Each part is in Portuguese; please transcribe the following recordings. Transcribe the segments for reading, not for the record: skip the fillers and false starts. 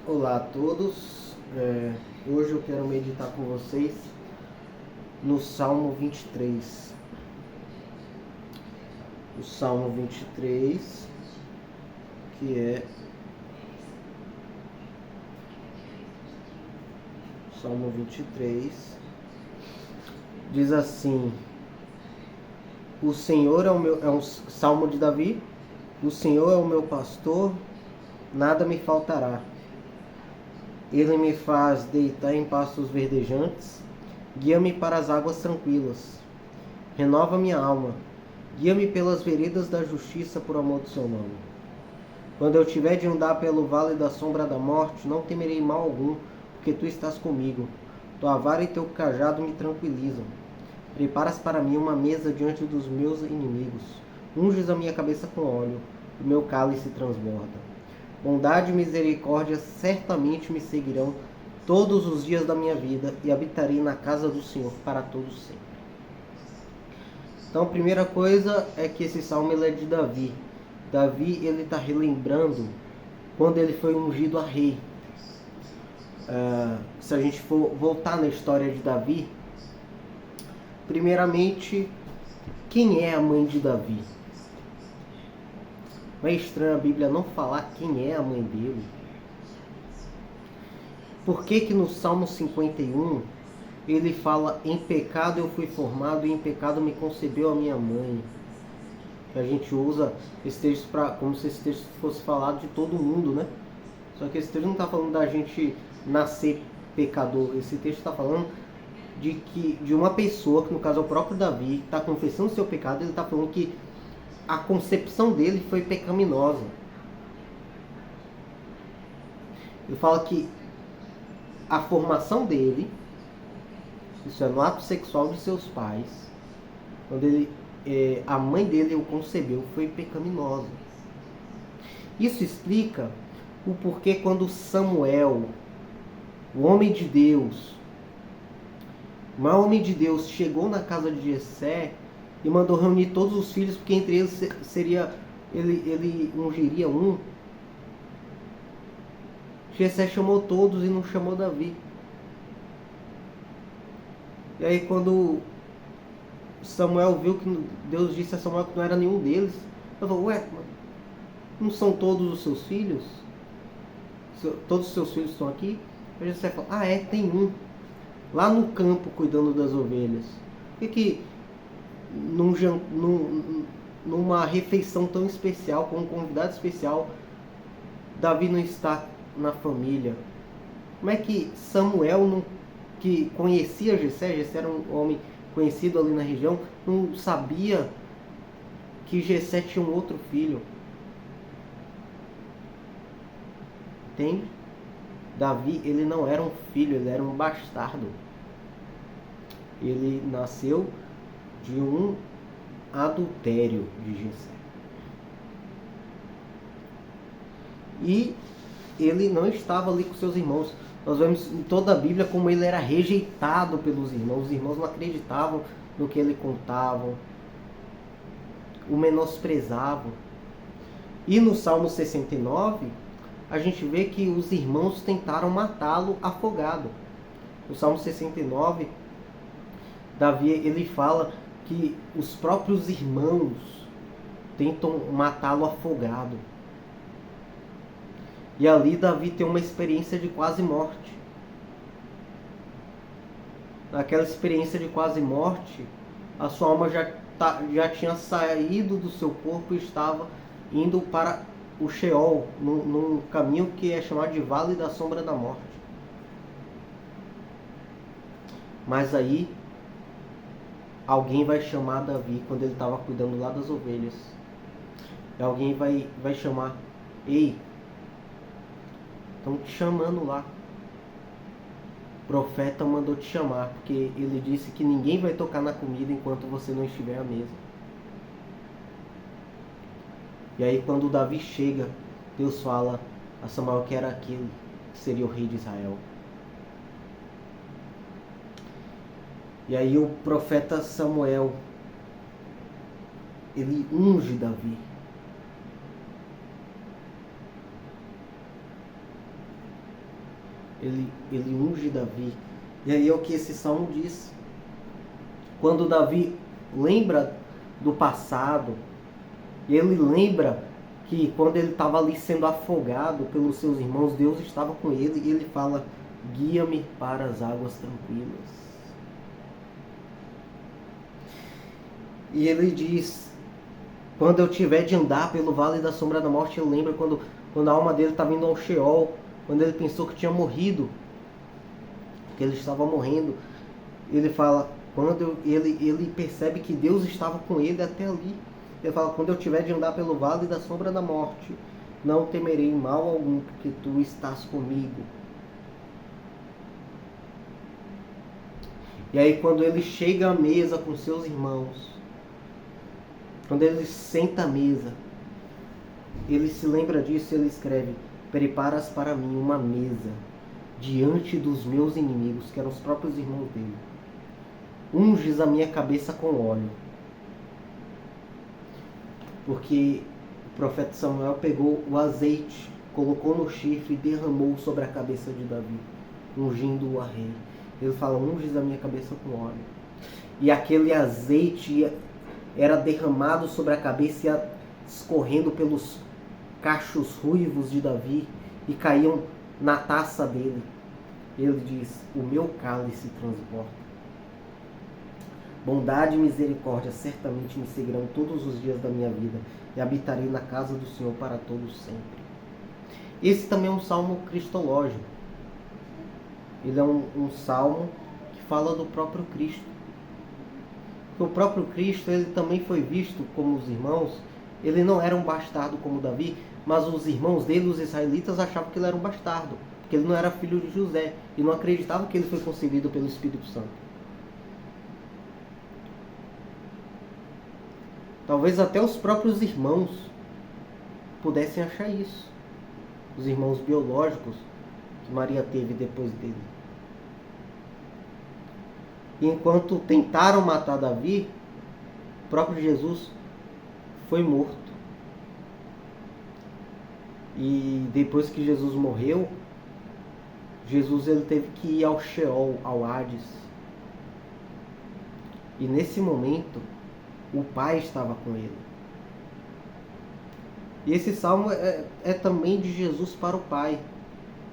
Olá a todos, hoje eu quero meditar com vocês no Salmo 23. O Salmo 23, que é Salmo 23, diz assim: O Senhor é um salmo de Davi. O Senhor é o meu pastor, nada me faltará. Ele me faz deitar em pastos verdejantes, guia-me para as águas tranquilas. Renova minha alma, guia-me pelas veredas da justiça por amor do seu nome. Quando eu tiver de andar pelo vale da sombra da morte, não temerei mal algum, porque tu estás comigo. Tua vara e teu cajado me tranquilizam. Preparas para mim uma mesa diante dos meus inimigos. Unges a minha cabeça com óleo, o meu cálice transborda. Bondade e misericórdia certamente me seguirão todos os dias da minha vida, e habitarei na casa do Senhor para todos sempre. Então, a primeira coisa é que esse salmo ele é de Davi. Davi ele está relembrando quando ele foi ungido a rei. Se a gente for voltar na história de Davi, primeiramente, quem é a mãe de Davi? Não é estranho a Bíblia não falar quem é a mãe dele? Por que no Salmo 51 ele fala: em pecado eu fui formado e em pecado me concebeu a minha mãe? A gente usa esse texto como se esse texto fosse falado de todo mundo, né? Só que esse texto não está falando da gente nascer pecador. Esse texto está falando de uma pessoa, que no caso é o próprio Davi, está confessando seu pecado. Ele está falando que a concepção dele foi pecaminosa. Ele fala que a formação dele, isso é no ato sexual de seus pais, quando a mãe dele o concebeu, foi pecaminosa. Isso explica o porquê quando Samuel, o homem de Deus, o maior homem de Deus, chegou na casa de Jessé e mandou reunir todos os filhos, porque entre eles ele ungiria um. Jessé chamou todos e não chamou Davi. E aí quando Samuel viu que Deus disse a Samuel que não era nenhum deles, ele falou: ué, não são todos os seus filhos? Todos os seus filhos estão aqui? Aí Jessé falou: tem um lá no campo cuidando das ovelhas. Por que numa refeição tão especial, com um convidado especial, Davi não está na família? Como é que Samuel, que conhecia Jessé era um homem conhecido ali na região, não sabia que Jessé tinha um outro filho? Entende? Davi, ele não era um filho, ele era um bastardo. Ele nasceu de um adultério de Jessé. E ele não estava ali com seus irmãos. Nós vemos em toda a Bíblia como ele era rejeitado pelos irmãos. Os irmãos não acreditavam no que ele contava, o menosprezavam. E no Salmo 69, a gente vê que os irmãos tentaram matá-lo afogado. No Salmo 69, Davi ele fala que os próprios irmãos tentam matá-lo afogado. E ali Davi tem uma experiência de quase morte. Naquela experiência de quase morte, a sua alma já tinha saído do seu corpo e estava indo para o Sheol, num caminho que é chamado de Vale da Sombra da Morte. Mas aí, alguém vai chamar Davi quando ele estava cuidando lá das ovelhas. E alguém vai chamar: ei, estão te chamando lá. O profeta mandou te chamar, porque ele disse que ninguém vai tocar na comida enquanto você não estiver à mesa. E aí quando Davi chega, Deus fala a Samuel que era aquele que seria o rei de Israel. E aí o profeta Samuel, ele unge Davi. ele unge Davi. E aí é o que esse salmo diz. Quando Davi lembra do passado, ele lembra que quando ele estava ali sendo afogado pelos seus irmãos, Deus estava com ele, e ele fala: guia-me para as águas tranquilas. E ele diz: quando eu tiver de andar pelo vale da sombra da morte, ele lembra quando a alma dele estava indo ao Sheol, quando ele pensou que tinha morrido, que ele estava morrendo. Ele fala, ele percebe que Deus estava com ele até ali. Ele fala: quando eu tiver de andar pelo vale da sombra da morte, não temerei mal algum, porque tu estás comigo. E aí quando ele chega à mesa com seus irmãos, quando ele senta à mesa, ele se lembra disso e ele escreve: preparas para mim uma mesa diante dos meus inimigos, que eram os próprios irmãos dele. Unges a minha cabeça com óleo. Porque o profeta Samuel pegou o azeite, colocou no chifre e derramou sobre a cabeça de Davi, ungindo-o a rei. Ele fala: unges a minha cabeça com óleo. E aquele azeite era derramado sobre a cabeça e ia escorrendo pelos cachos ruivos de Davi e caíam na taça dele. Ele diz: o meu cálice transborda. Bondade e misericórdia certamente me seguirão todos os dias da minha vida, e habitarei na casa do Senhor para todo sempre. Esse também é um salmo cristológico. Ele é um salmo que fala do próprio Cristo. O próprio Cristo, ele também foi visto como os irmãos. Ele não era um bastardo como Davi, mas os irmãos dele, os israelitas, achavam que ele era um bastardo, porque ele não era filho de José, e não acreditavam que ele foi concebido pelo Espírito Santo. Talvez até os próprios irmãos pudessem achar isso. Os irmãos biológicos que Maria teve depois dele. E enquanto tentaram matar Davi, o próprio Jesus foi morto. E depois que Jesus morreu, Jesus ele teve que ir ao Sheol, ao Hades. E nesse momento, o Pai estava com ele. E esse salmo é também de Jesus para o Pai.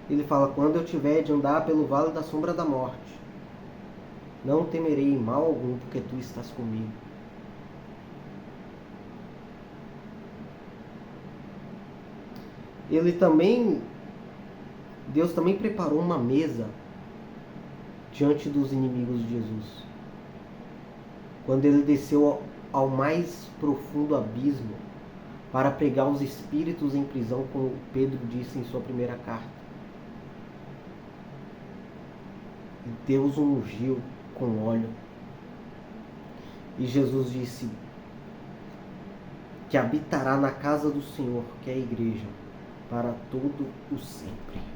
Ele fala: quando eu tiver de andar pelo vale da sombra da morte, não temerei mal algum, porque tu estás comigo. Deus também preparou uma mesa diante dos inimigos de Jesus. Quando ele desceu ao mais profundo abismo para pegar os espíritos em prisão, como Pedro disse em sua primeira carta. E Deus o ungiu com óleo. E Jesus disse que habitará na casa do Senhor, que é a igreja, para todo o sempre.